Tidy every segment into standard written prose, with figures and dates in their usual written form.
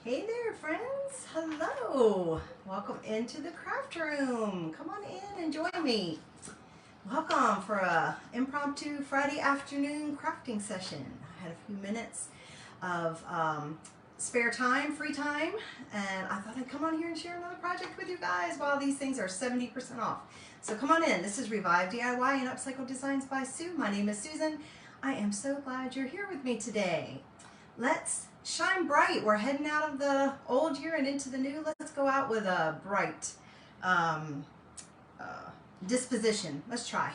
Hey there, friends. Hello. Welcome into the craft room. Come on in and join me. Welcome for a impromptu Friday afternoon crafting session. I had a few minutes of spare time, free time, and I thought I'd come on here and share another project with you guys while these things are 70% off. So come on in. This is Revive DIY and Upcycle Designs by Sue. My name is Susan. I am so glad you're here with me today. Let's shine bright. We're heading out of the old year and into the new. Let's go out with a bright um, disposition. Let's try.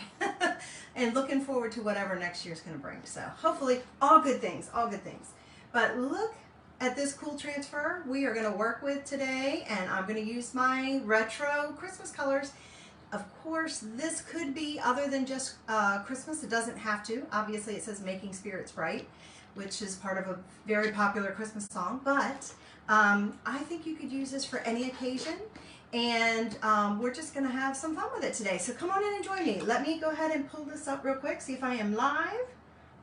And looking forward to whatever next year's going to bring. So hopefully all good things, all good things. But look at this cool transfer we are going to work with today, and I'm going to use my retro Christmas colors. Of course, this could be other than just Christmas. It doesn't have to. Obviously, it says Making Spirits Bright, which is part of a very popular Christmas song, but I think you could use this for any occasion, and we're just gonna have some fun with it today. So come on in and join me. Let me go ahead and pull this up real quick, see if I am live.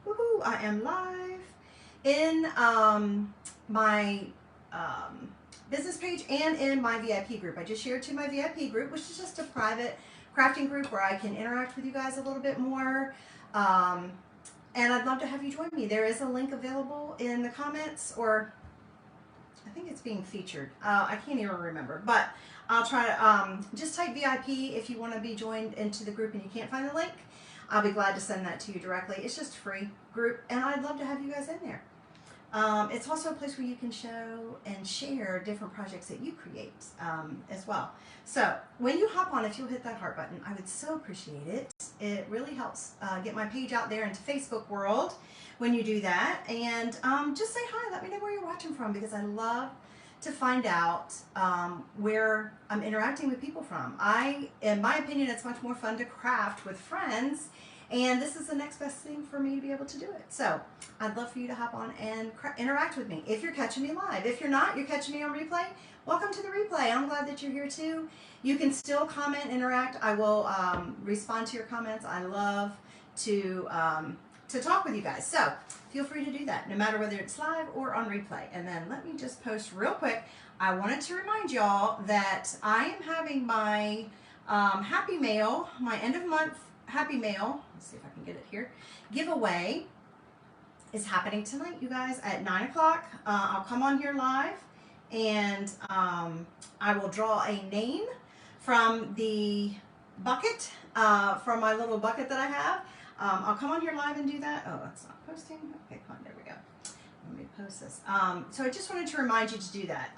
Woohoo, I am live in my business page and in my VIP group. I just shared to my VIP group, which is just a private crafting group where I can interact with you guys a little bit more. And I'd love to have you join me. There is a link available in the comments, or I think it's being featured. I can't even remember, but I'll try to just type VIP if you want to be joined into the group and you can't find the link. I'll be glad to send that to you directly. It's just a free group, and I'd love to have you guys in there. It's also a place where you can show and share different projects that you create as well. So when you hop on, if you'll hit that heart button, I would so appreciate it. It really helps get my page out there into Facebook world when you do that. And just say hi, let me know where you're watching from, because I love to find out where I'm interacting with people from. In my opinion, it's much more fun to craft with friends, and this is the next best thing for me to be able to do it. So I'd love for you to hop on and interact with me if you're catching me live. If you're not, you're catching me on replay, welcome to the replay. I'm glad that you're here too. You can still comment, interact. I will respond to your comments. I love to talk with you guys. So feel free to do that, no matter whether it's live or on replay. And then let me just post real quick. I wanted to remind y'all that I am having my Happy Mail, my end of month Happy Mail, let's see if I can get it here, giveaway is happening tonight, you guys, at 9 o'clock. I'll come on here live, and I will draw a name from the bucket, from my little bucket that I have. I'll come on here live and do that. Oh, that's not posting. Okay, come on, there we go. Let me post this. So I just wanted to remind you to do that.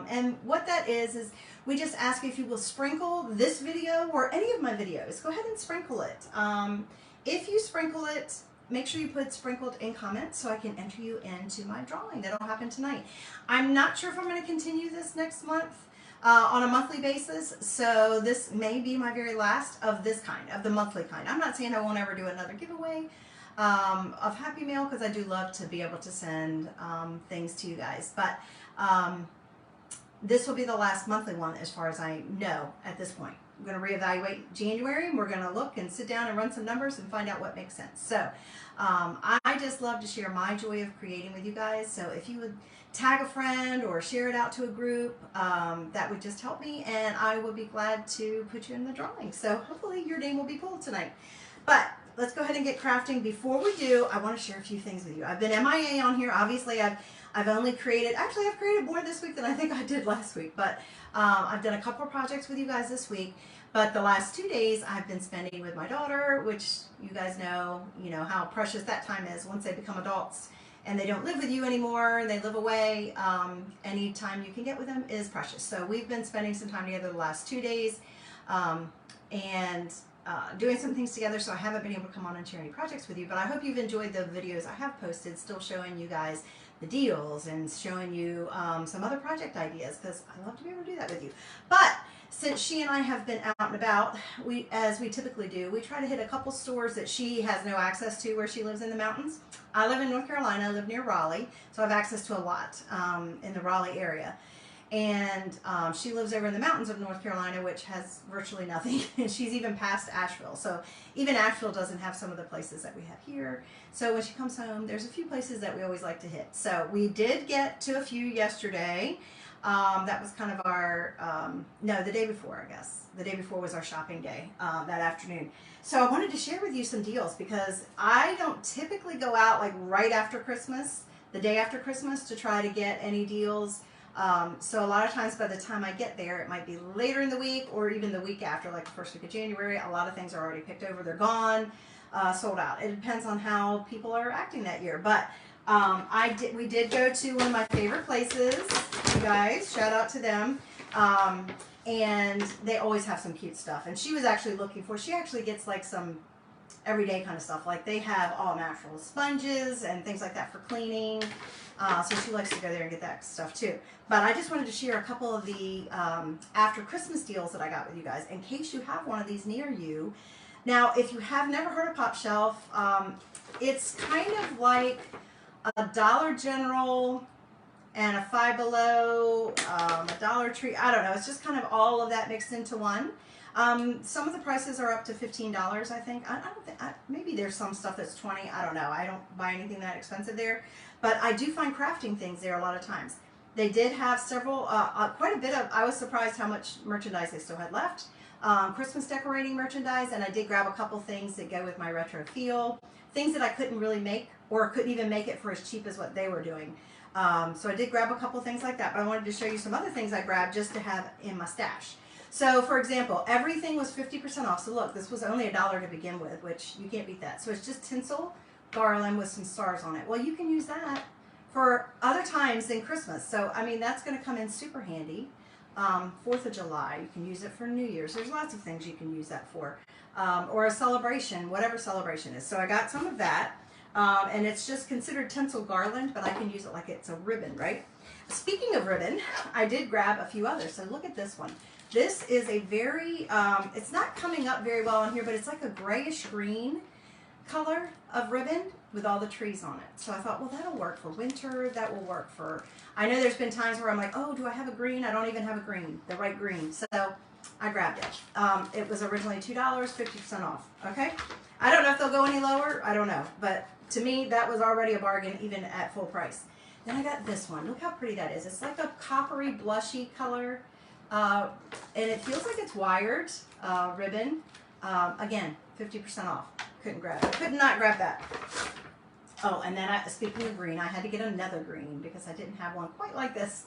And what that is we just ask if you will sprinkle this video or any of my videos. Go ahead and sprinkle it. If you sprinkle it, make sure you put sprinkled in comments so I can enter you into my drawing. That'll happen tonight. I'm not sure if I'm going to continue this next month on a monthly basis, so this may be my very last of this kind, of the monthly kind. I'm not saying I won't ever do another giveaway of Happy Mail, because I do love to be able to send things to you guys, but this will be the last monthly one as far as I know at this point. I'm going to reevaluate January, and we're going to look and sit down and run some numbers and find out what makes sense. So I just love to share my joy of creating with you guys. So if you would tag a friend or share it out to a group, that would just help me, and I will be glad to put you in the drawing. So hopefully your name will be pulled tonight. But let's go ahead and get crafting. Before we do, I want to share a few things with you. I've been MIA on here. Obviously, I've only created, actually I've created more this week than I think I did last week, but I've done a couple of projects with you guys this week. But the last 2 days I've been spending with my daughter, which you guys know, how precious that time is once they become adults and they don't live with you anymore and they live away. Any time you can get with them is precious. So we've been spending some time together the last 2 days, and doing some things together, so I haven't been able to come on and share any projects with you, but I hope you've enjoyed the videos I have posted, still showing you guys the deals and showing you some other project ideas, because I love to be able to do that with you. But since she and I have been out and about, as we typically do, we try to hit a couple stores that she has no access to where she lives in the mountains. I live in North Carolina, I live near Raleigh, so I have access to a lot in the Raleigh area. And she lives over in the mountains of North Carolina, which has virtually nothing. And she's even past Asheville. So even Asheville doesn't have some of the places that we have here. So when she comes home, there's a few places that we always like to hit. So we did get to a few yesterday. That was kind of our, no, the day before, I guess. The day before was our shopping day, that afternoon. So I wanted to share with you some deals because I don't typically go out like right after Christmas, the day after Christmas, to try to get any deals. So a lot of times by the time I get there, it might be later in the week or even the week after, like the first week of January. A lot of things are already picked over. They're gone, sold out. It depends on how people are acting that year. But we did go to one of my favorite places, you guys. Shout out to them. And they always have some cute stuff. And she was actually looking for, she actually gets like some everyday kind of stuff. Like they have all natural sponges and things like that for cleaning. So she likes to go there and get that stuff too. But I just wanted to share a couple of the after Christmas deals that I got with you guys in case you have one of these near you. Now, if you have never heard of Pop Shelf, it's kind of like a Dollar General and a Five Below, a Dollar Tree. I don't know. It's just kind of all of that mixed into one. Some of the prices are up to $15, I think. I don't think, maybe there's some stuff that's $20. I don't know. I don't buy anything that expensive there. But I do find crafting things there a lot of times. They did have several, quite a bit of, I was surprised how much merchandise they still had left. Christmas decorating merchandise, and I did grab a couple things that go with my retro feel. Things that I couldn't really make, or couldn't even make it for as cheap as what they were doing. So I did grab a couple things like that, but I wanted to show you some other things I grabbed just to have in my stash. So for example, everything was 50% off. So look, this was only $1 to begin with, which you can't beat that. So it's just tinsel garland with some stars on it. Well, you can use that for other times than Christmas. So, I mean, that's going to come in super handy. 4th of July, you can use it for New Year's. There's lots of things you can use that for. Or a celebration, whatever celebration is. So I got some of that. And it's just considered tinsel garland, but I can use it like it's a ribbon, right? Speaking of ribbon, I did grab a few others. So look at this one. This is a very, it's not coming up very well on here, but it's like a grayish green color of ribbon with all the trees on it. So I thought, well, that'll work for winter. That will work for, I know there's been times where I'm like, oh, do I have a green? I don't even have a green, the right green. So I grabbed it. It was originally $2, 50% off. Okay. I don't know if they'll go any lower. I don't know. But to me, that was already a bargain even at full price. Then I got this one. Look how pretty that is. It's like a coppery, blushy color. And it feels like it's wired ribbon. Again, 50% off. Couldn't grab it. Could not grab that. Oh, and then speaking of green, I had to get another green because I didn't have one quite like this.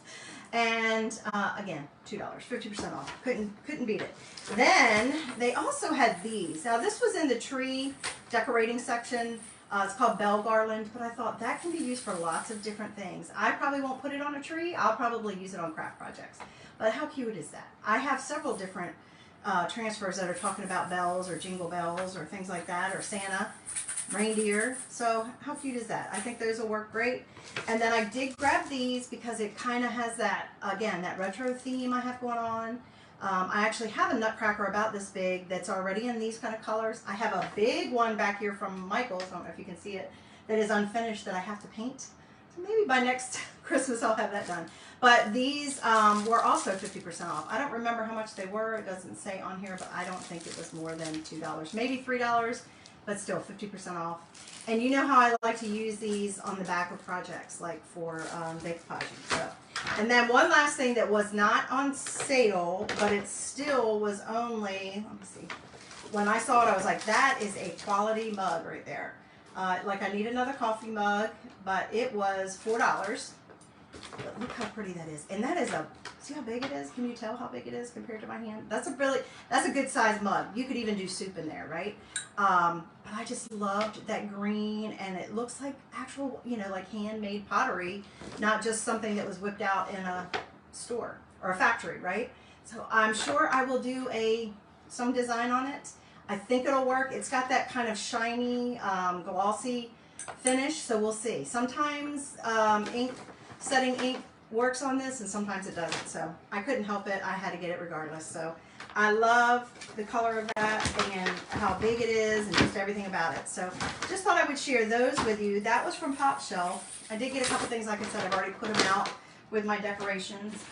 And again, $2, 50% off. Couldn't beat it. Then they also had these. Now this was in the tree decorating section. It's called bell garland, but I thought that can be used for lots of different things. I probably won't put it on a tree. I'll probably use it on craft projects. But how cute is that? I have several different transfers that are talking about bells or jingle bells or things like that, or Santa, reindeer. So how cute is that? I think those will work great. And then I did grab these because it kind of has that, again, that retro theme I have going on. I actually have a nutcracker about this big that's already in these kind of colors. I have a big one back here from Michael's, I don't know if you can see it, that is unfinished that I have to paint. So maybe by next Christmas I'll have that done. But these were also 50% off. I don't remember how much they were. It doesn't say on here, but I don't think it was more than $2. Maybe $3, but still 50% off. And you know how I like to use these on the back of projects, like for decoupaging. So. And then one last thing that was not on sale, but it still was only, let me see. When I saw it, I was like, that is a quality mug right there. Like I need another coffee mug, but it was $4. But look how pretty that is. And that is a, see how big it is? Can you tell how big it is compared to my hand? That's a good size mug. You could even do soup in there, right? But I just loved that green, and it looks like actual, you know, like handmade pottery, not just something that was whipped out in a store or a factory, right? So I'm sure I will do some design on it. I think it'll work. It's got that kind of shiny, glossy finish, so we'll see. Sometimes setting ink works on this, and sometimes it doesn't. So I couldn't help it. I had to get it regardless. So I love the color of that and how big it is and just everything about it. So just thought I would share those with you. That was from Pop Shelf. I did get a couple things, like I said, I've already put them out with my decorations.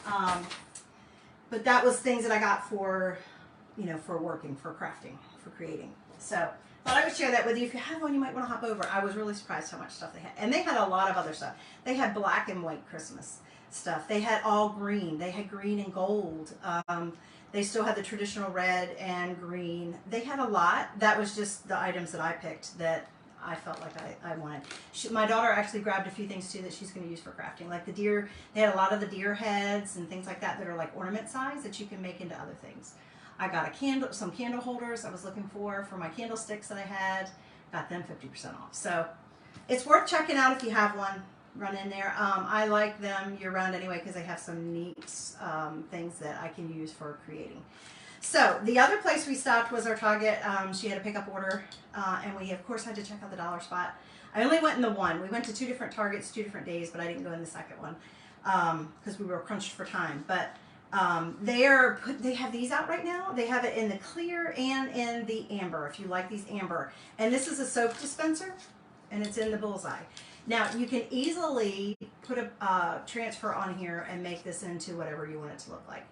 But that was things that I got for, you know, for working, for crafting, for creating. So thought I would share that with you. If you have one, you might want to hop over. I was really surprised how much stuff they had. And they had a lot of other stuff. They had black and white Christmas stuff. They had all green. They had green and gold. They still had the traditional red and green. They had a lot. That was just the items that I picked that I felt like I wanted. My daughter actually grabbed a few things too that she's going to use for crafting. Like the deer, they had a lot of the deer heads and things like that are like ornament size that you can make into other things. I got a candle, some candle holders I was looking for my candlesticks that I had. Got them 50% off. So it's worth checking out if you have one. Run in there. I like them year round anyway because they have some neat things that I can use for creating. So the other place we stopped was our Target. She had a pickup order, and we of course had to check out the dollar spot. I only went in the one. We went to 2 different Targets, 2 different days, but I didn't go in the second one because we were crunched for time. But they have these out right now. They have it in the clear and in the amber. If you like these amber, and this is a soap dispenser, and it's in the bullseye. Now you can easily put a transfer on here and make this into whatever you want it to look like.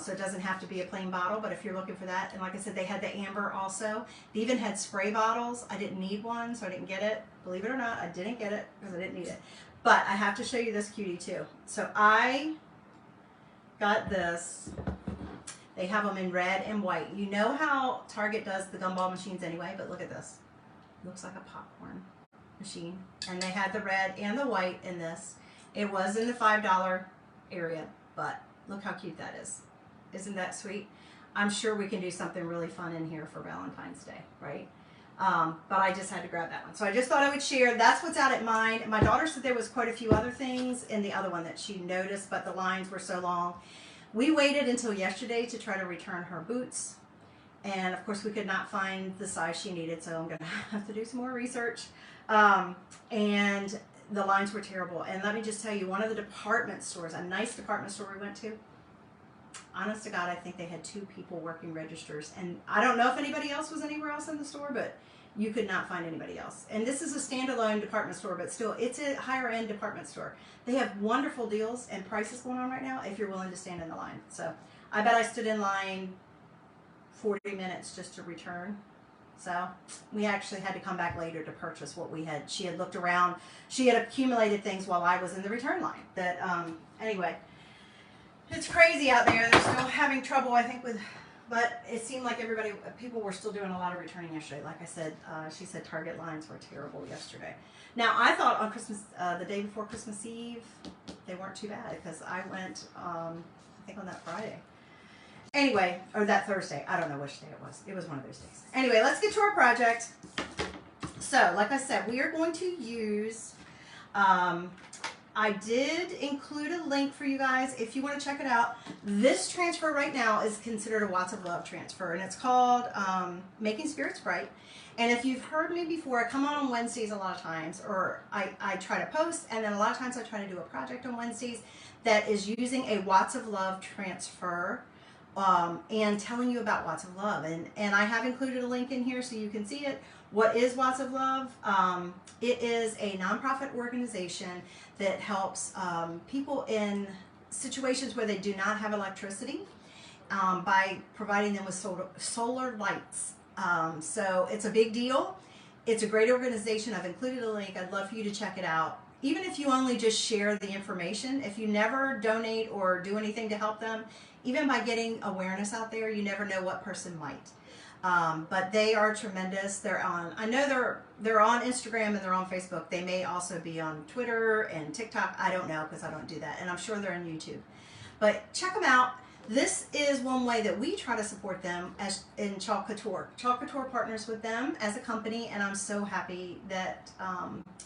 So it doesn't have to be a plain bottle, but if you're looking for that, and like I said, they had the amber also. They even had spray bottles. I didn't need one, so I didn't get it. Believe it or not, I didn't get it because I didn't need it. But I have to show you this cutie too. So I got this. They have them in red and white. You know how Target does the gumball machines anyway, but look at this. Looks like a popcorn machine. And they had the red and the white in this. It was in the $5 area, but look how cute that is. Isn't that sweet? I'm sure we can do something really fun in here for Valentine's Day, right? But I just had to grab that one. So I just thought I would share. That's what's out at mine. My daughter said there was quite a few other things in the other one that she noticed, but the lines were so long. We waited until yesterday to try to return her boots. And of course we could not find the size she needed, so I'm gonna have to do some more research. And the lines were terrible. And let me just tell you, one of the department stores, a nice department store we went to, honest to God, I think they had 2 people working registers. And I don't know if anybody else was anywhere else in the store, but you could not find anybody else. And this is a standalone department store, but still, it's a higher end department store. They have wonderful deals and prices going on right now if you're willing to stand in the line. So I bet I stood in line 40 minutes just to return. So we actually had to come back later to purchase what we had. She had looked around. She had accumulated things while I was in the return line. That anyway, it's crazy out there. They're still having trouble, I think, with. But it seemed like people were still doing a lot of returning yesterday. Like I said, she said Target lines were terrible yesterday. Now I thought on Christmas, the day before Christmas Eve, they weren't too bad because I went, I think on that Friday. Anyway, or that Thursday. I don't know which day it was. It was one of those days. Anyway, let's get to our project. So, like I said, we are going to use, I did include a link for you guys if you want to check it out. This transfer right now is considered a Watts of Love transfer, and it's called Making Spirits Bright. And if you've heard me before, I come on Wednesdays a lot of times, or I try to post, and then a lot of times I try to do a project on Wednesdays that is using a Watts of Love transfer. And telling you about Watts of Love. And I have included a link in here so you can see it. What is Watts of Love? It is a nonprofit organization that helps people in situations where they do not have electricity by providing them with solar lights. So it's a big deal. It's a great organization. I've included a link. I'd love for you to check it out. Even if you only just share the information, if you never donate or do anything to help them, even by getting awareness out there, you never know what person might. But they are tremendous. They're on, I know they're on Instagram and they're on Facebook. They may also be on Twitter and TikTok. I don't know because I don't do that. And I'm sure they're on YouTube. But check them out. This is one way that we try to support them as in Chalk Couture. Chalk Couture partners with them as a company, and I'm so happy that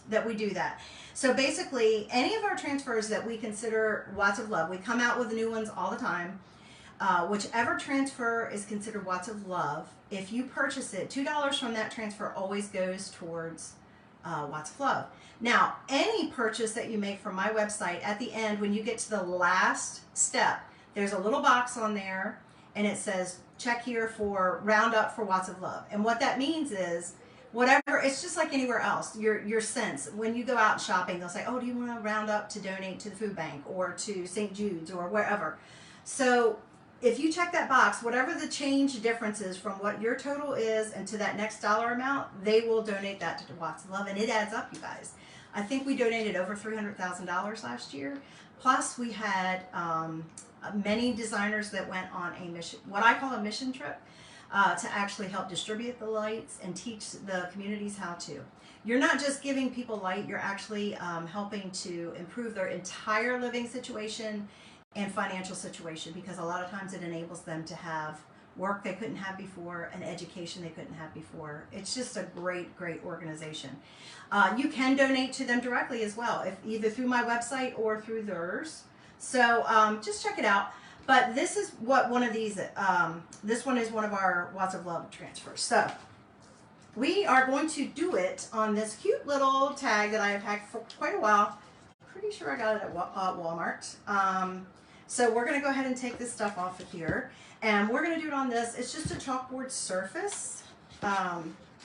that we do that. So basically, any of our transfers that we consider Watts of Love, we come out with new ones all the time. Whichever transfer is considered Watts of Love, if you purchase it, $2 from that transfer always goes towards Watts of Love. Now, any purchase that you make from my website, at the end, when you get to the last step, there's a little box on there, and it says, check here for round up for Watts of Love. And what that means is, whatever. It's just like anywhere else. Your sense when you go out shopping, they'll say, "Oh, do you want to round up to donate to the food bank or to St. Jude's or wherever?" So if you check that box, whatever the change difference is from what your total is and to that next dollar amount, they will donate that to Walks of Love, and it adds up, you guys. I think we donated over $300,000 last year. Plus, we had many designers that went on a mission, what I call a mission trip, to actually help distribute the lights and teach the communities how to. You're not just giving people light, you're actually helping to improve their entire living situation and financial situation, because a lot of times it enables them to have work they couldn't have before, an education they couldn't have before. It's just a great, great organization. You can donate to them directly as well, if either through my website or through theirs. So just check it out. But this is what one of these, this one is one of our Watts of Love transfers. So we are going to do it on this cute little tag that I have had for quite a while. Pretty sure I got it at Walmart. So we're going to go ahead and take this stuff off of here. And we're going to do it on this. It's just a chalkboard surface.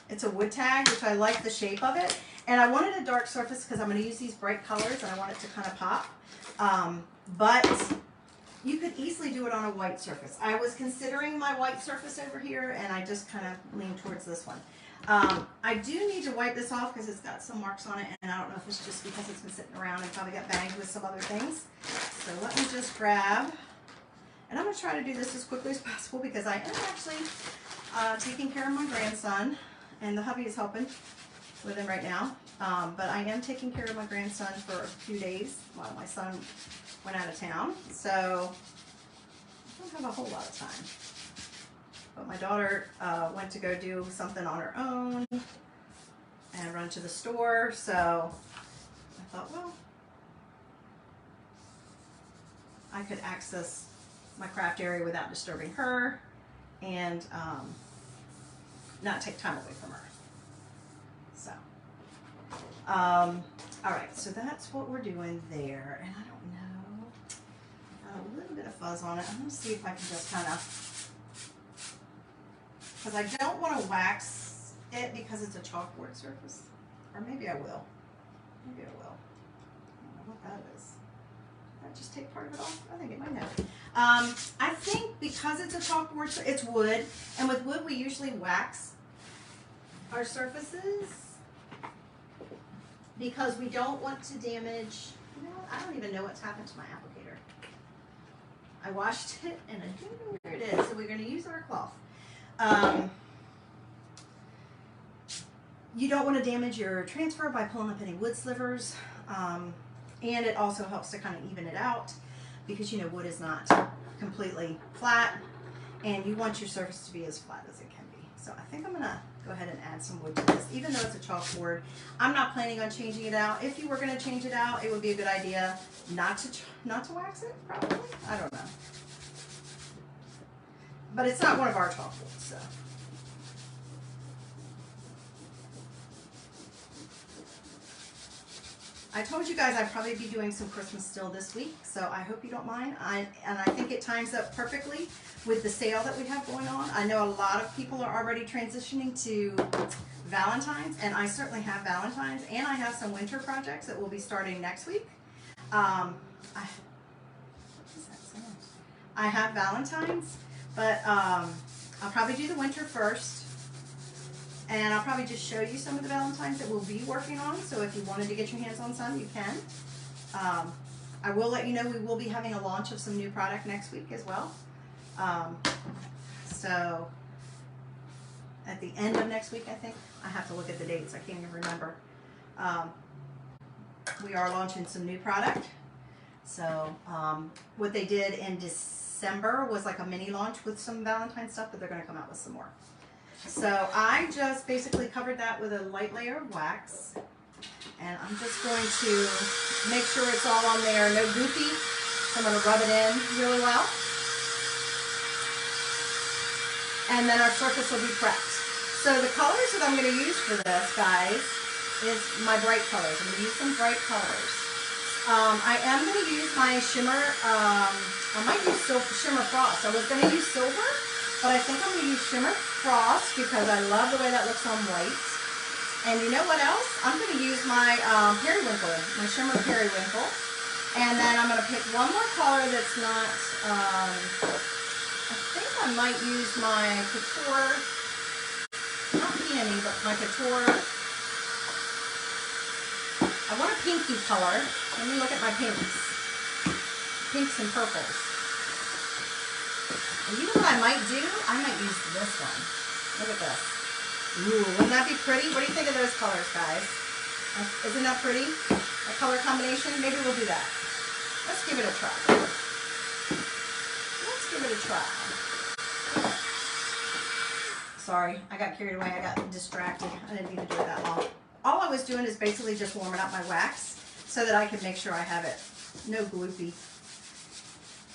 It's a wood tag, which I like the shape of it. And I wanted a dark surface because I'm going to use these bright colors and I want it to kind of pop. But you could easily do it on a white surface. I was considering my white surface over here, and I just kind of leaned towards this one. I do need to wipe this off because it's got some marks on it, and I don't know if it's just because it's been sitting around and probably got bagged with some other things. So let me just grab, and I'm going to try to do this as quickly as possible because I am actually taking care of my grandson, and the hubby is helping with him right now. But I am taking care of my grandson for a few days while my son went out of town. So I don't have a whole lot of time. But my daughter went to go do something on her own and run to the store. So I thought, well, I could access my craft area without disturbing her and not take time away from her. So, all right, so that's what we're doing there. And I don't know, a little bit of fuzz on it. I'm going to see if I can just kind of, because I don't want to wax it because it's a chalkboard surface. Or maybe I will. Maybe I will. I don't know what that is. Did I just take part of it off? I think it might have. I think because it's a chalkboard, it's wood. And with wood, we usually wax our surfaces because we don't want to damage, you know what? I don't even know what's happened to my applicator. I washed it and I don't know where it is. So we're going to use our cloth. You don't want to damage your transfer by pulling up any wood slivers, and it also helps to kind of even it out because, you know, wood is not completely flat and you want your surface to be as flat as it can be. So I think I'm going to go ahead and add some wood to this, even though it's a chalkboard. I'm not planning on changing it out. If you were going to change it out, it would be a good idea not to wax it, probably. I don't know. But it's not one of our chalkboards, so. I told you guys I'd probably be doing some Christmas still this week, so I hope you don't mind. And I think it times up perfectly with the sale that we have going on. I know a lot of people are already transitioning to Valentine's, and I certainly have Valentine's, and I have some winter projects that will be starting next week. I have Valentine's, but I'll probably do the winter first. And I'll probably just show you some of the Valentines that we'll be working on. So if you wanted to get your hands on some, you can. I will let you know we will be having a launch of some new product next week as well. So at the end of next week, I think. I have to look at the dates. I can't even remember. We are launching some new product. So what they did in December was like a mini launch with some Valentine stuff, but they're going to come out with some more. So I just basically covered that with a light layer of wax, and I'm just going to make sure it's all on there, no goofy. So I'm going to rub it in really well. And then our surface will be prepped. So the colors that I'm going to use for this, guys, is my bright colors. I'm going to use some bright colors. I am going to use my shimmer, I might use shimmer frost. I was going to use silver, but I think I'm going to use shimmer frost because I love the way that looks on white. And you know what else? I'm going to use my periwinkle, my shimmer periwinkle. And then I'm going to pick one more color that's not, I think I might use my Couture, not peony, but my Couture. I want a pinky color. Let me look at my pinks. Pinks and purples. And you know what I might do? I might use this one. Look at this. Ooh, wouldn't that be pretty? What do you think of those colors, guys? Isn't that pretty? A color combination? Maybe we'll do that. Let's give it a try. Let's give it a try. Sorry, I got carried away. I got distracted. I didn't mean to do it that long. All I was doing is basically just warming up my wax so that I could make sure I have it no gloopy.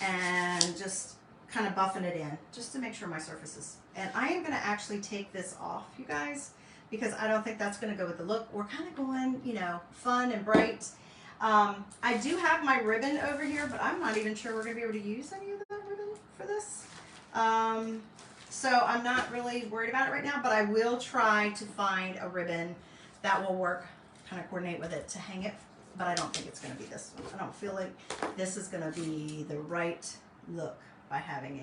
And just kind of buffing it in just to make sure my surface is. And I am going to actually take this off, you guys, because I don't think that's going to go with the look. We're kind of going, you know, fun and bright. I do have my ribbon over here, but I'm not even sure we're going to be able to use any of that ribbon for this. So I'm not really worried about it right now, but I will try to find a ribbon that will work, kind of coordinate with it to hang it. But I don't think it's going to be this one. I don't feel like this is going to be the right look by having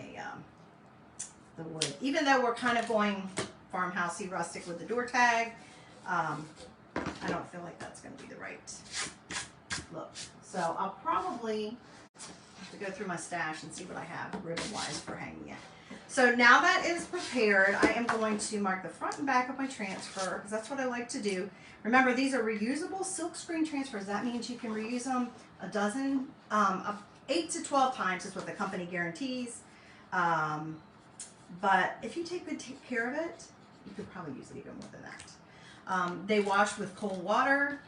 the wood. Even though we're kind of going farmhousey rustic with the door tag, I don't feel like that's going to be the right look. So I'll probably have to go through my stash and see what I have ribbon-wise for hanging it. So now that is prepared, I am going to mark the front and back of my transfer because that's what I like to do. Remember, these are reusable silk screen transfers. That means you can reuse them a dozen, 8 to 12 times is what the company guarantees. But if you take good care of it, you could probably use it even more than that. They wash with cold water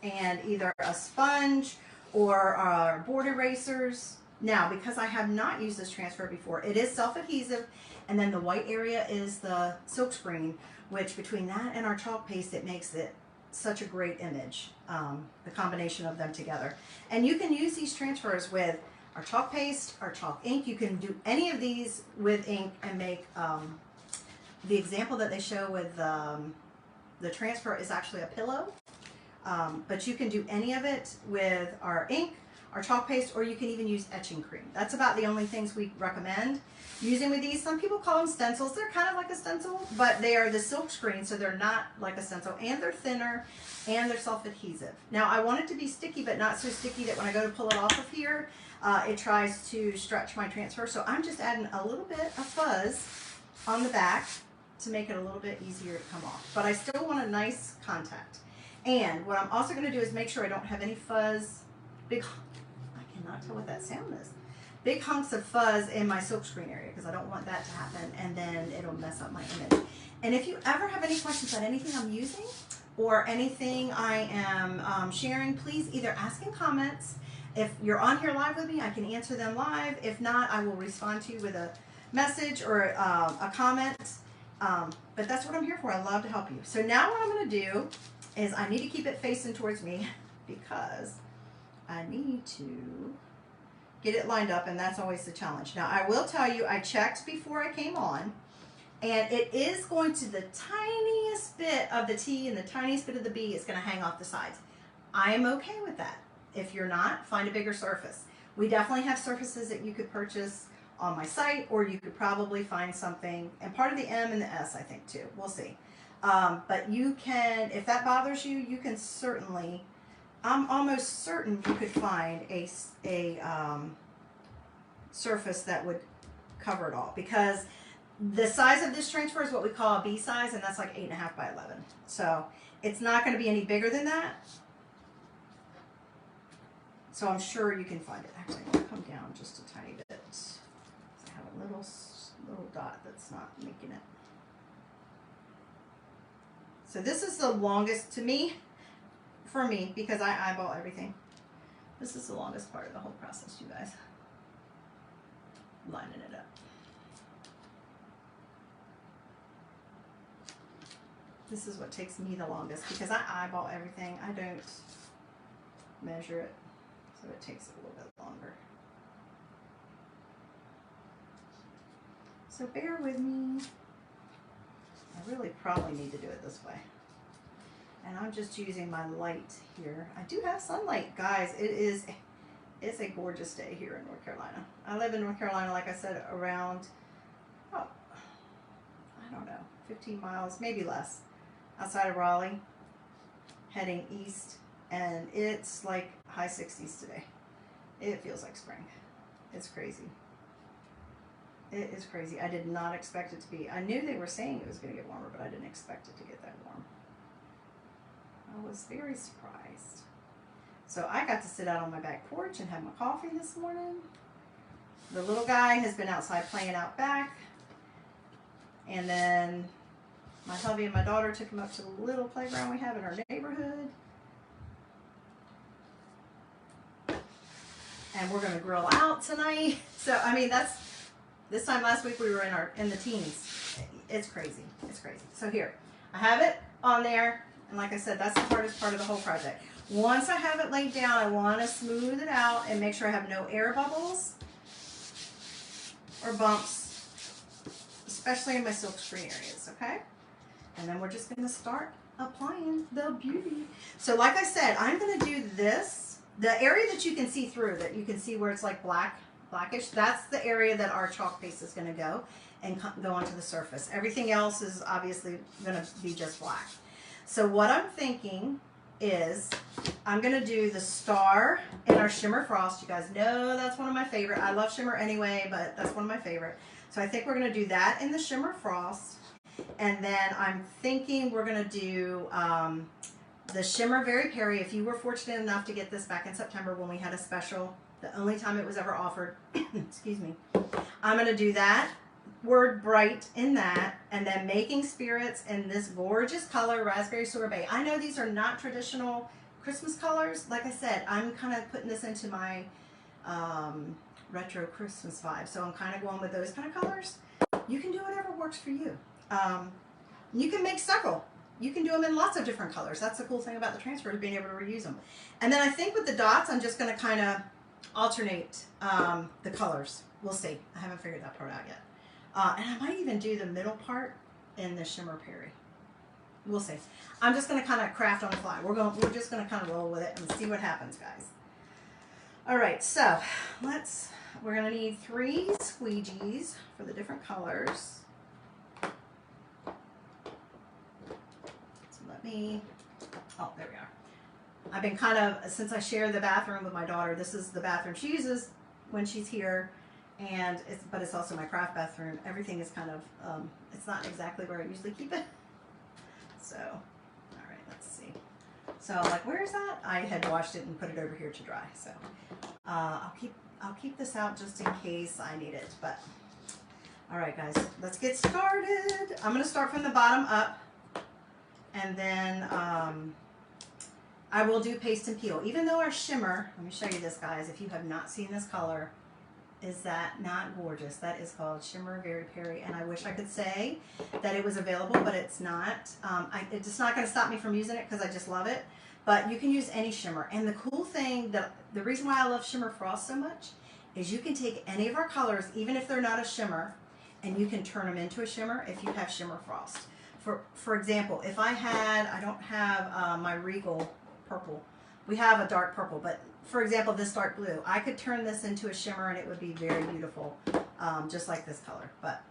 and either a sponge or board erasers. Now, because I have not used this transfer before, it is self-adhesive, and then the white area is the silk screen, which between that and our chalk paste, it makes it such a great image, the combination of them together. And you can use these transfers with our chalk paste, our chalk ink. You can do any of these with ink and make, the example that they show with the transfer is actually a pillow. But you can do any of it with our ink, our chalk paste, or you can even use etching cream. That's about the only things we recommend using with these. Some people call them stencils. They're kind of like a stencil, but they are the silk screen, so they're not like a stencil, and they're thinner, and they're self-adhesive. Now, I want it to be sticky, but not so sticky that when I go to pull it off of here, it tries to stretch my transfer. So I'm just adding a little bit of fuzz on the back to make it a little bit easier to come off. But I still want a nice contact. And what I'm also going to do is make sure I don't have any fuzz, I cannot tell what that sound is, big hunks of fuzz in my silk screen area, because I don't want that to happen, and then it'll mess up my image. And if you ever have any questions about anything I'm using or anything I am sharing, please either ask in comments. If you're on here live with me, I can answer them live. If not, I will respond to you with a message or a comment. But that's what I'm here for. I love to help you. So now what I'm going to do is I need to keep it facing towards me because I need to get it lined up, and that's always the challenge. Now, I will tell you, I checked before I came on, and it is going to, the tiniest bit of the T and the tiniest bit of the B is going to hang off the sides. I am okay with that. If you're not, find a bigger surface. We definitely have surfaces that you could purchase on my site, or you could probably find something, and part of the M and the S, I think, too. We'll see. But you can, if that bothers you, you can certainly, I'm almost certain you could find a surface that would cover it all, because the size of this transfer is what we call a B size, and that's like 8.5 by 11. So it's not going to be any bigger than that. So I'm sure you can find it. Actually, I'm going to come down just a tiny bit. I have a little dot that's not making it. So this is the longest to me, for me, because I eyeball everything. This is the longest part of the whole process, you guys. Lining it up. This is what takes me the longest because I eyeball everything. I don't measure it, so it takes a little bit longer. So bear with me. I really probably need to do it this way. And I'm just using my light here. I do have sunlight, guys. It's a gorgeous day here in North Carolina. I live in North Carolina, like I said, around, oh, I don't know, 15 miles, maybe less, outside of Raleigh, heading east, and it's like high 60s today. It feels like spring. It's crazy. It is crazy. I did not expect it to be. I knew they were saying it was going to get warmer, but I didn't expect it to get that warm. I was very surprised. So I got to sit out on my back porch and have my coffee this morning. The little guy has been outside playing out back. And then my hubby and my daughter took him up to the little playground we have in our neighborhood. And we're going to grill out tonight. So, I mean, this time last week we were in the teens. It's crazy. It's crazy. So here, I have it on there. And like I said, that's the hardest part of the whole project. Once I have it laid down, I want to smooth it out and make sure I have no air bubbles or bumps, especially in my silk screen areas, okay? And then we're just going to start applying the beauty. So like I said, I'm going to do this. The area that you can see through, that you can see where it's like blackish, that's the area that our chalk paste is going to go and go onto the surface. Everything else is obviously going to be just black. So what I'm thinking is I'm going to do the star in our shimmer frost. You guys know that's one of my favorite. I love shimmer anyway, but that's one of my favorite. So I think we're going to do that in the shimmer frost. And then I'm thinking we're going to do the shimmer Very Perry. If you were fortunate enough to get this back in September when we had a special, the only time it was ever offered, excuse me, I'm going to do that. Word Bright in that, and then Making Spirits in this gorgeous color, Raspberry Sorbet. I know these are not traditional Christmas colors. Like I said, I'm kind of putting this into my retro Christmas vibe, so I'm kind of going with those kind of colors. You can do whatever works for you. You can make several. You can do them in lots of different colors. That's the cool thing about the transfer, is being able to reuse them. And then I think with the dots, I'm just going to kind of alternate the colors. We'll see. I haven't figured that part out yet. And I might even do the middle part in the shimmer Perry. We'll see. I'm just going to kind of craft on the fly. We're just going to kind of roll with it and see what happens, guys. All right, so we're going to need 3 squeegees for the different colors. So oh, there we are. I've been kind of, since I share the bathroom with my daughter, this is the bathroom she uses when she's here. But it's also my craft bathroom. Everything is kind of, it's not exactly where I usually keep it. So, all right, let's see. So, like, where is that? I had washed it and put it over here to dry. So, I'll keep this out just in case I need it. But, all right, guys, let's get started. I'm going to start from the bottom up, and then I will do paste and peel. Even though our shimmer, let me show you this, guys. If you have not seen this color. Is that not gorgeous? That is called Shimmer Very Perry, and I wish I could say that it was available, but it's not. It's not going to stop me from using it because I just love it. But you can use any shimmer, and the cool thing, the reason why I love Shimmer Frost so much is you can take any of our colors, even if they're not a shimmer, and you can turn them into a shimmer if you have Shimmer Frost. For example, if I don't have my Regal purple. We have a dark purple, but for example, this dark blue, I could turn this into a shimmer and it would be very beautiful, just like this color. But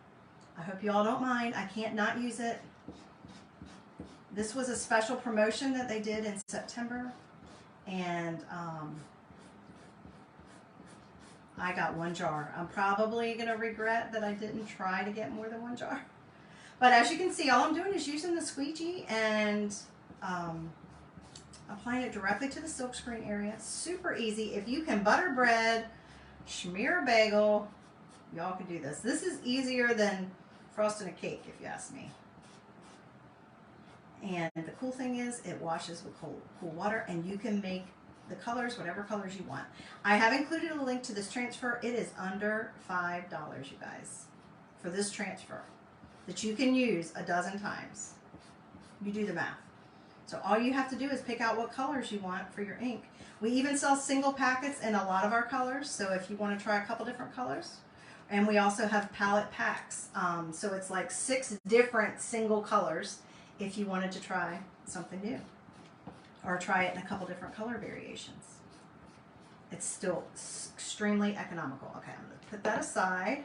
I hope you all don't mind. I can't not use it. This was a special promotion that they did in September, and I got 1 jar. I'm probably going to regret that I didn't try to get more than 1 jar. But as you can see, all I'm doing is using the squeegee and applying it directly to the silkscreen area. Super easy. If you can butter bread, smear a bagel, y'all can do this. This is easier than frosting a cake, if you ask me. And the cool thing is it washes with cool water, and you can make the colors, whatever colors you want. I have included a link to this transfer. It is under $5, you guys, for this transfer that you can use a dozen times. You do the math. So all you have to do is pick out what colors you want for your ink. We even sell single packets in a lot of our colors, so if you want to try a couple different colors. And we also have palette packs. So it's like 6 different single colors if you wanted to try something new. or try it in a couple different color variations. It's still extremely economical. Okay, I'm going to put that aside.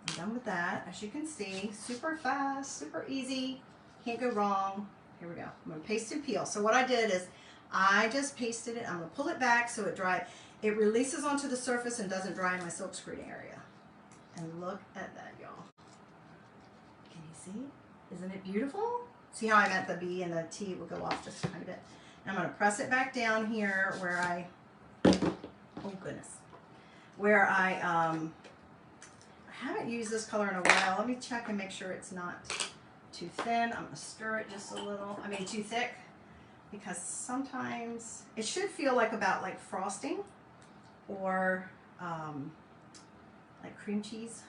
I'm done with that. As you can see, super fast, super easy. Can't go wrong. Here we go. I'm going to paste and peel. So what I did is I just pasted it. I'm going to pull it back so it dries. It releases onto the surface and doesn't dry in my silk screening area. And look at that, y'all. Can you see? Isn't it beautiful? See how I meant the B and the T would go off just a tiny bit. And I'm going to press it back down here where oh goodness, where I haven't used this color in a while. Let me check and make sure it's not too thin. I'm going to stir it just a little. I mean too thick, because sometimes it should feel like about like frosting or like cream cheese.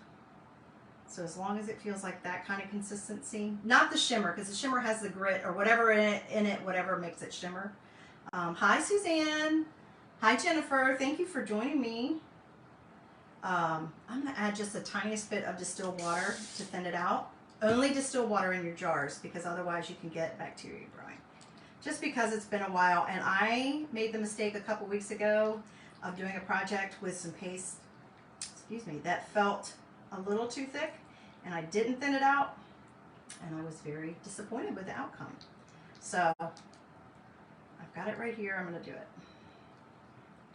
So as long as it feels like that kind of consistency, not the shimmer, because the shimmer has the grit or whatever in it, whatever makes it shimmer. Hi Suzanne. Hi Jennifer. Thank you for joining me. I'm going to add just the tiniest bit of distilled water to thin it out. Only distill water in your jars, because otherwise you can get bacteria growing. Just because it's been a while, and I made the mistake a couple weeks ago of doing a project with some paste, excuse me, that felt a little too thick, and I didn't thin it out, and I was very disappointed with the outcome. So I've got it right here. I'm going to do it.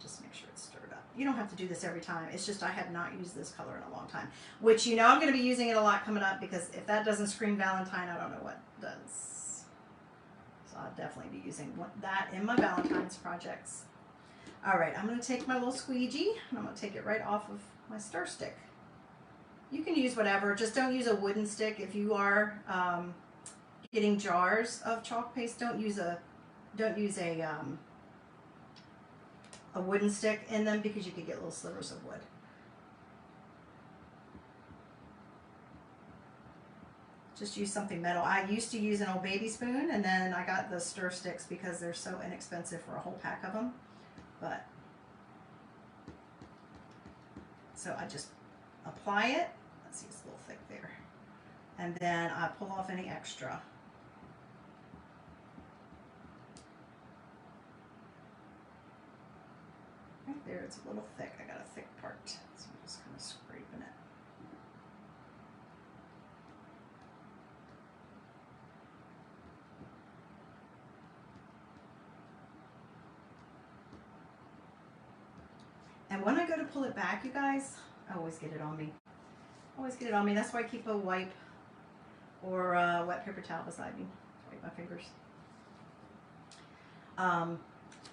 Just make sure it's stirred up. You don't have to do this every time. It's just I have not used this color in a long time, which you know I'm going to be using it a lot coming up, because if that doesn't scream Valentine, I don't know what does. So I'll definitely be using that in my Valentine's projects. All right, I'm going to take my little squeegee and I'm going to take it right off of my stir stick. You can use whatever, just don't use a wooden stick. If you are getting jars of chalk paste, don't use a wooden stick in them, because you could get little slivers of wood. Just use something metal. I used to use an old baby spoon, and then I got the stir sticks because they're so inexpensive for a whole pack of them. But so I just apply it. Let's see, it's a little thick there. And then I pull off any extra. Right there, it's a little thick. I got a thick part, so I'm just kind of scraping it. And when I go to pull it back, you guys, I always get it on me. Always get it on me. That's why I keep a wipe or a wet paper towel beside me. Wipe my fingers.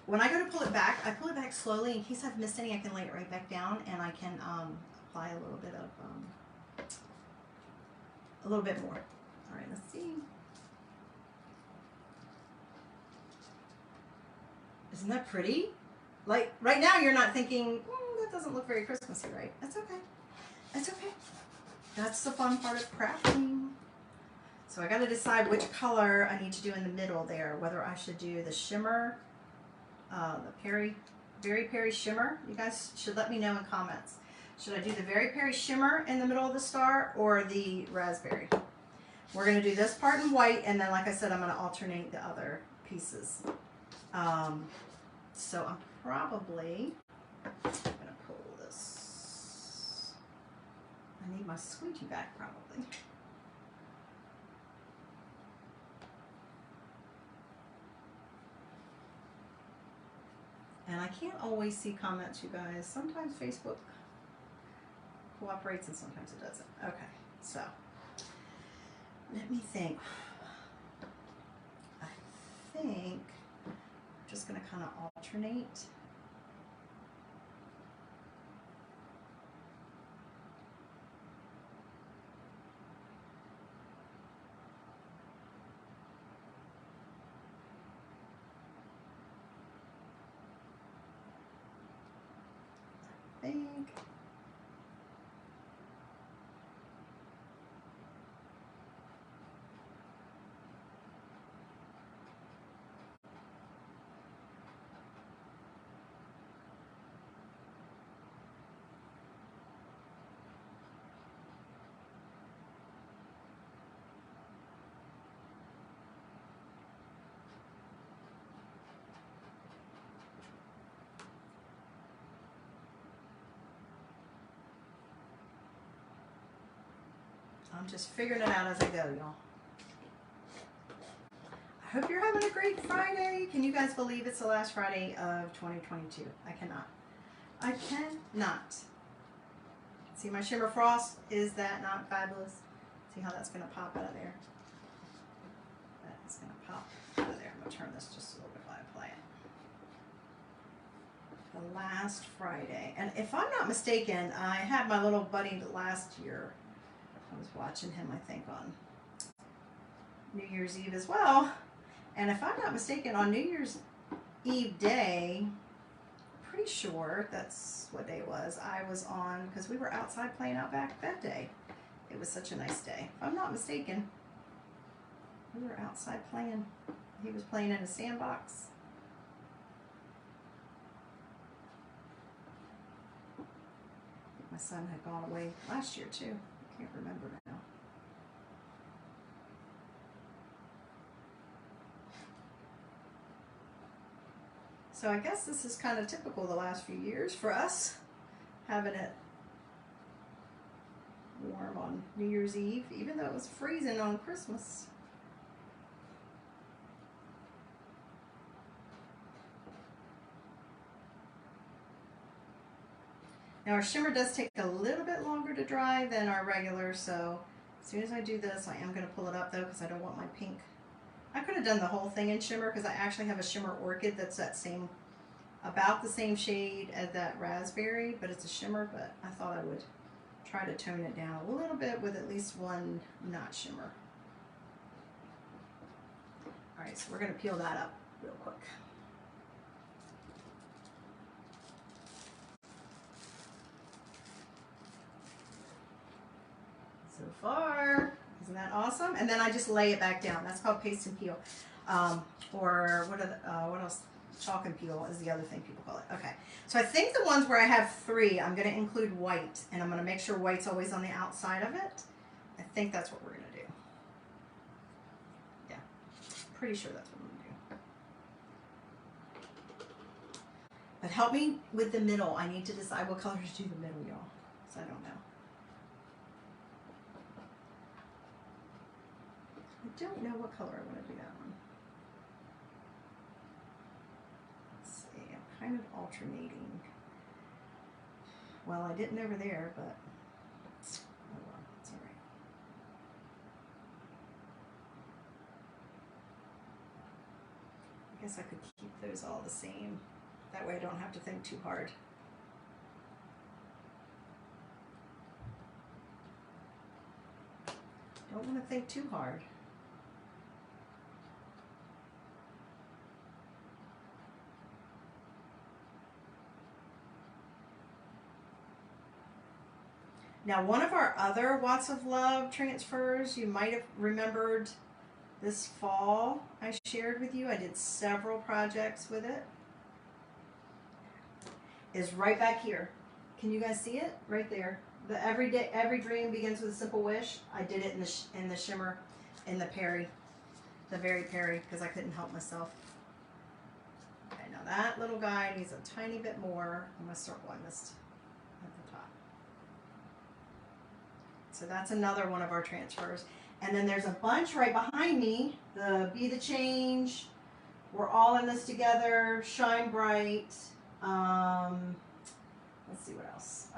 When I go to pull it back, I pull it back slowly. In case I've missed any, I can lay it right back down, and I can apply a little bit of, a little bit more. All right, let's see. Isn't that pretty? Like right now you're not thinking, that doesn't look very Christmassy, right? That's okay. That's okay. That's the fun part of crafting. So I got to decide which color I need to do in the middle there, whether I should do the shimmer, the Very Peri shimmer. You guys should let me know in comments. Should I do the Very Peri shimmer in the middle of the star or the raspberry? We're going to do this part in white, and then like I said, I'm going to alternate the other pieces. So I'm probably going to pull this. I need my squeegee back probably. And I can't always see comments, you guys. Sometimes Facebook cooperates and sometimes it doesn't. Okay, so let me think. I think I'm just going to kind of alternate. I think. I'm just figuring it out as I go, y'all. I hope you're having a great Friday. Can you guys believe it's the last Friday of 2022? I cannot. I cannot. See my shimmer frost? Is that not fabulous? See how that's going to pop out of there? That is going to pop out of there. I'm going to turn this just a little bit while I apply it. The last Friday. And if I'm not mistaken, I had my little buddy last year. I was watching him, I think, on New Year's Eve as well. And if I'm not mistaken, on New Year's Eve day, pretty sure that's what day it was, I was on, because we were outside playing out back that day. It was such a nice day. If I'm not mistaken, we were outside playing. He was playing in a sandbox. My son had gone away last year too. I can't remember now. So I guess this is kind of typical the last few years for us, having it warm on New Year's Eve, even though it was freezing on Christmas. Now our shimmer does take a little bit longer to dry than our regular, so as soon as I do this, I am going to pull it up though, because I don't want my pink. I could have done the whole thing in shimmer, because I actually have a shimmer orchid that's that same, about the same shade as that raspberry, but it's a shimmer. But I thought I would try to tone it down a little bit with at least one not shimmer. All right, so we're going to peel that up real quick. So far, isn't that awesome? And then I just lay it back down. That's called paste and peel. Or what else? Chalk and peel is the other thing people call it. Okay, so I think the ones where I have 3, I'm going to include white, and I'm going to make sure white's always on the outside of it. I think that's what we're going to do. Yeah, pretty sure that's what I'm going to do. But help me with the middle. I need to decide what color to do the middle, y'all, because I don't know. I don't know what color I want to do that one. Let's see, I'm kind of alternating. Well, I didn't over there, but oh well, it's all right. I guess I could keep those all the same. That way I don't have to think too hard. Don't want to think too hard. Now, one of our other Watts of Love transfers, you might have remembered this fall I shared with you. I did several projects with it. Is right back here. Can you guys see it? Right there. The every dream begins with a simple wish. I did it in the shimmer, in the Perry, the very Perry, because I couldn't help myself. Okay, now that little guy needs a tiny bit more. I'm going to circle I missed at the top. So that's another one of our transfers. And then there's a bunch right behind me. The Be the Change. We're all in this together. Shine Bright. Let's see what else.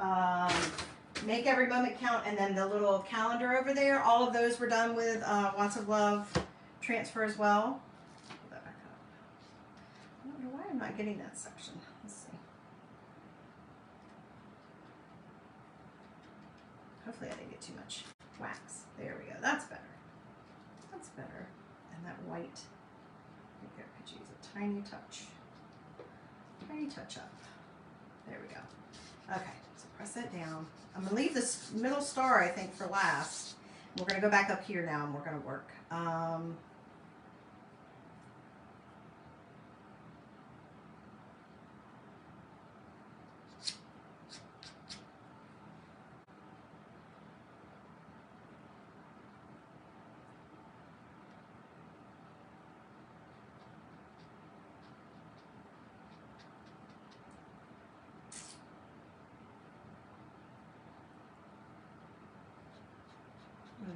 Make Every Moment Count. And then the little calendar over there. All of those were done with Watts of Love transfer as well. Pull that back up. I don't know why I'm not getting that section. Let's see. Hopefully I didn't get too much wax. There we go. That's better. That's better. And that white, I think I could use a tiny touch. Tiny touch up. There we go. Okay, so press that down. I'm going to leave this middle star, I think, for last. We're going to go back up here now and we're going to work.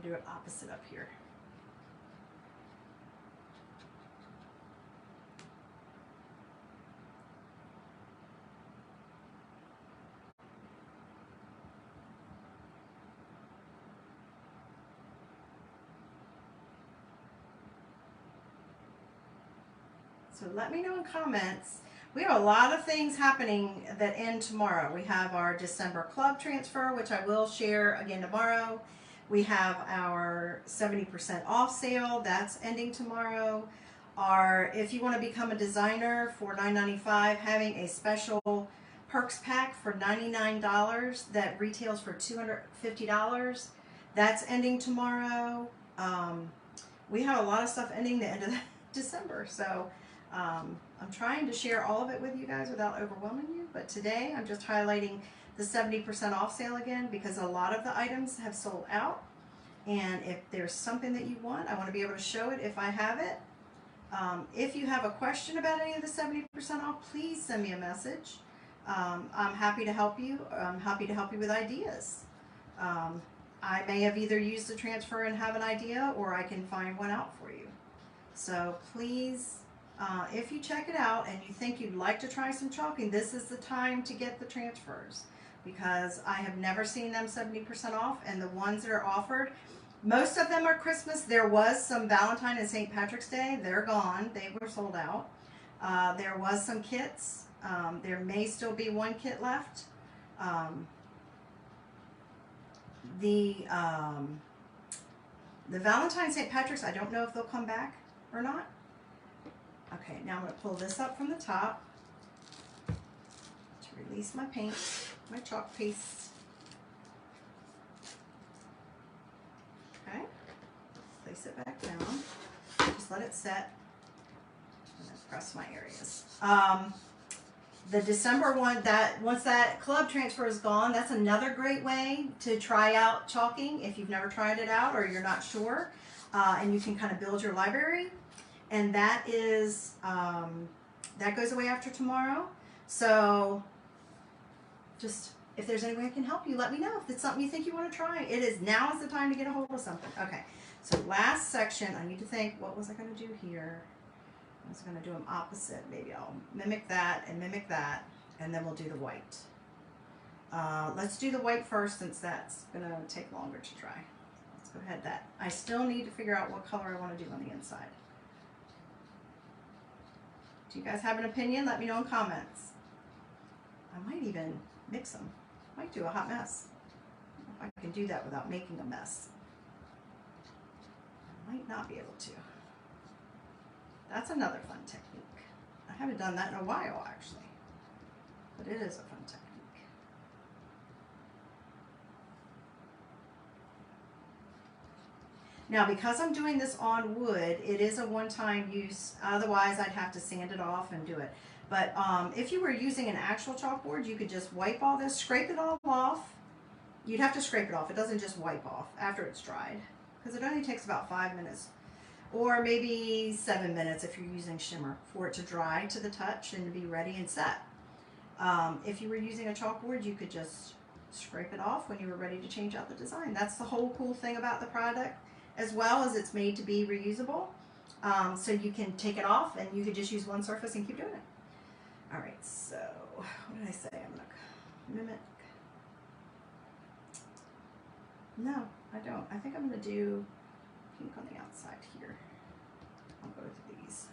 to do it opposite up here. So let me know in comments. We have a lot of things happening that end tomorrow. We have our December club transfer, which I will share again tomorrow. We have our 70% off sale. That's ending tomorrow. If you want to become a designer for $9.95, having a special perks pack for $99 that retails for $250. That's ending tomorrow. We have a lot of stuff ending the end of December. So I'm trying to share all of it with you guys without overwhelming you, but today I'm just highlighting the 70% off sale again because a lot of the items have sold out, and if there's something that you want, I want to be able to show it if I have it. If you have a question about any of the 70% off, please send me a message. I'm happy to help you. I'm happy to help you with ideas. I may have either used the transfer and have an idea, or I can find one out for you. So please, if you check it out and you think you'd like to try some chalking, this is the time to get the transfers, because I have never seen them 70% off, and the ones that are offered, most of them are Christmas. There was some Valentine and St. Patrick's Day. They're gone. They were sold out. There was some kits. There may still be one kit left. The Valentine St. Patrick's, I don't know if they'll come back or not. Okay, now I'm going to pull this up from the top to release my paint, my chalk paste. Okay, place it back down. Just let it set. And then press my areas. The December one, once that club transfer is gone, that's another great way to try out chalking if you've never tried it out or you're not sure. And you can kind of build your library. And that is, that goes away after tomorrow. So just, if there's any way I can help you, let me know. If it's something you think you want to try, now is the time to get a hold of something. Okay, so last section, I need to think, what was I going to do here? I was going to do them opposite. Maybe I'll mimic that, and then we'll do the white. Let's do the white first, since that's going to take longer to try. Let's go ahead that. I still need to figure out what color I want to do on the inside. Do you guys have an opinion? Let me know in comments. I might even mix them. I might do a hot mess. I can do that without making a mess. I might not be able to. That's another fun technique. I haven't done that in a while, actually. But it is a fun technique. Now, because I'm doing this on wood, it is a one-time use. Otherwise, I'd have to sand it off and do it. But if you were using an actual chalkboard, you could just wipe all this, scrape it all off. You'd have to scrape it off. It doesn't just wipe off after it's dried, because it only takes about 5 minutes. Or maybe 7 minutes if you're using shimmer for it to dry to the touch and to be ready and set. If you were using a chalkboard, you could just scrape it off when you were ready to change out the design. That's the whole cool thing about the product, as well as it's made to be reusable. So you can take it off and you could just use one surface and keep doing it. All right, so what did I say? I'm gonna mimic. No, I don't. I think I'm gonna do pink on the outside here on both of these.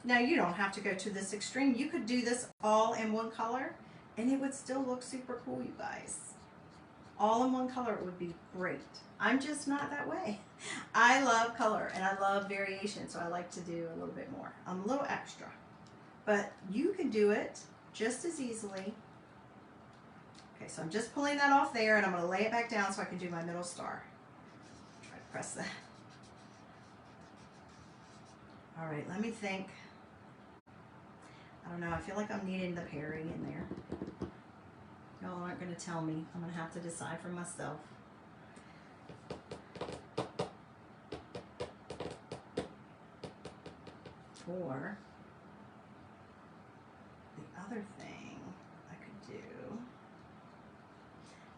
Now, you don't have to go to this extreme. You could do this all in one color and it would still look super cool, you guys. All in one color would be great. I'm just not that way. I love color and I love variation, so I like to do a little bit more. I'm a little extra. But you can do it just as easily. Okay, so I'm just pulling that off there, and I'm going to lay it back down so I can do my middle star. Try to press that. All right, let me think. I don't know, I feel like I'm needing the pairing in there. Y'all aren't going to tell me. I'm going to have to decide for myself. for the other thing I could do.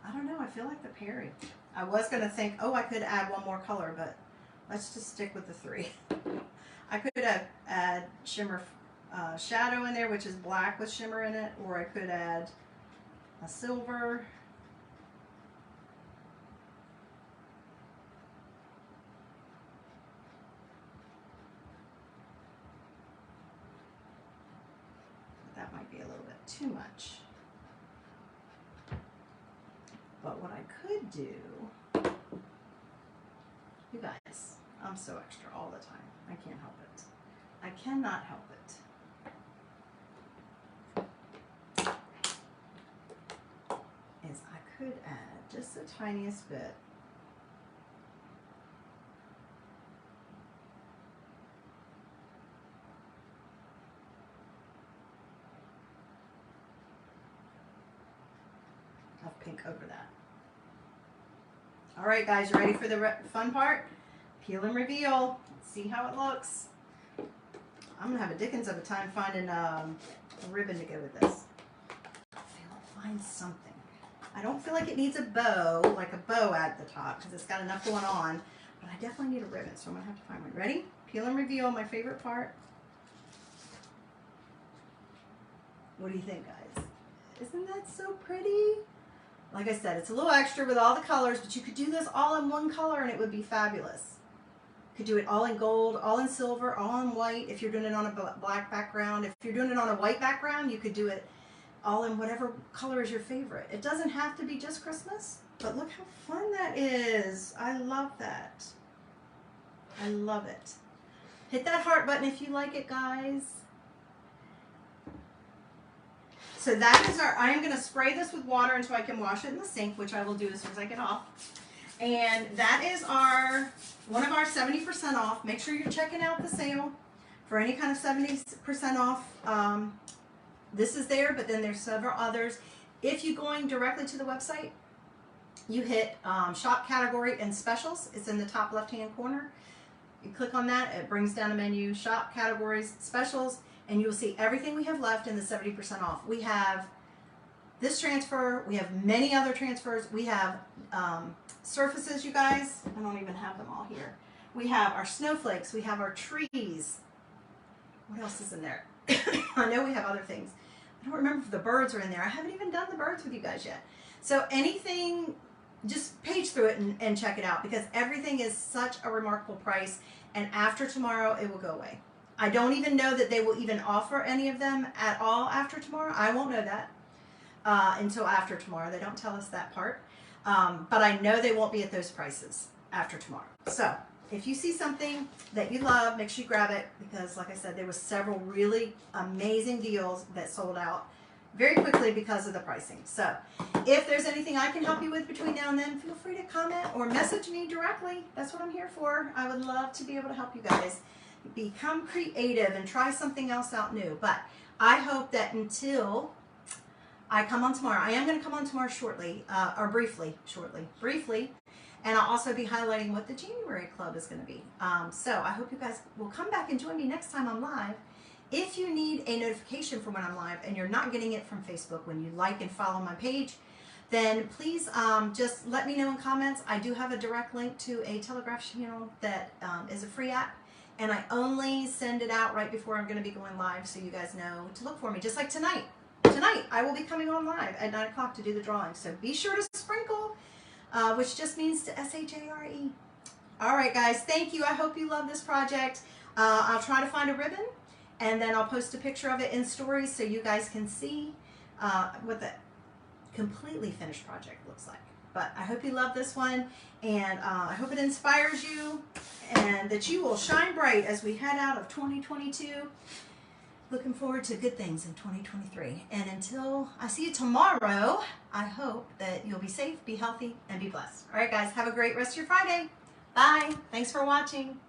I don't know, I feel like the Perry. I was going to think, oh, I could add one more color, but let's just stick with the 3. I could add shimmer shadow in there, which is black with shimmer in it, or I could add a silver. That might be a little bit too much. But what I could do, you guys, I'm so extra all the time. I can't help it. I cannot help it. Is I could add just the tiniest bit of pink over that. All right, guys, you ready for the fun part? Peel and reveal. Let's see how it looks. I'm gonna have a dickens of a time finding a ribbon to go with this. I'll find something. I don't feel like it needs a bow, like a bow at the top, because it's got enough going on, but I definitely need a ribbon, so I'm gonna have to find one. Ready? Peel and reveal, my favorite part. What do you think, guys? Isn't that so pretty? Like I said, it's a little extra with all the colors, but you could do this all in one color and it would be fabulous. You could do it all in gold, all in silver, all in white. If you're doing it on a black background, if you're doing it on a white background, you could do it all in whatever color is your favorite. It doesn't have to be just Christmas, but look how fun that is. I love that. I love it. Hit that heart button if you like it, guys. So that is our, I am going to spray this with water until I can wash it in the sink, which I will do as soon as I get off. And that is our, one of our 70% off. Make sure you're checking out the sale for any kind of 70% off. This is there, but then there's several others. If you're going directly to the website, you hit shop category and specials. It's in the top left-hand corner. You click on that, it brings down a menu, shop categories, specials, and you will see everything we have left in the 70% off. We have this transfer, we have many other transfers, we have surfaces, you guys. I don't even have them all here. We have our snowflakes, we have our trees. What else is in there? I know we have other things. I don't remember if the birds are in there. I haven't even done the birds with you guys yet. So anything, just page through it and check it out, because everything is such a remarkable price, and after tomorrow it will go away. I don't even know that they will even offer any of them at all after tomorrow. I won't know that until after tomorrow. They don't tell us that part. But I know they won't be at those prices after tomorrow. So if you see something that you love, make sure you grab it, because like I said, there was several really amazing deals that sold out very quickly because of the pricing. So if there's anything I can help you with between now and then, feel free to comment or message me directly. That's what I'm here for. I would love to be able to help you guys become creative and try something else out new. But I hope that until I come on tomorrow, I am going to come on tomorrow shortly, or briefly, and I'll also be highlighting what the January Club is going to be. So I hope you guys will come back and join me next time I'm live. If you need a notification for when I'm live and you're not getting it from Facebook when you like and follow my page, then please just let me know in comments. I do have a direct link to a Telegraph channel that is a free app, and I only send it out right before I'm going to be going live, so you guys know to look for me. Just like tonight. Tonight I will be coming on live at 9 o'clock to do the drawing, so be sure to sprinkle, which just means to S-H-A-R-E. All right, guys, thank you. I hope you love this project. I'll try to find a ribbon, and then I'll post a picture of it in stories so you guys can see what the completely finished project looks like. But I hope you love this one, and I hope it inspires you, and that you will shine bright as we head out of 2022. Looking forward to good things in 2023. And until I see you tomorrow, I hope that you'll be safe, be healthy, and be blessed. All right, guys, have a great rest of your Friday. Bye. Thanks for watching.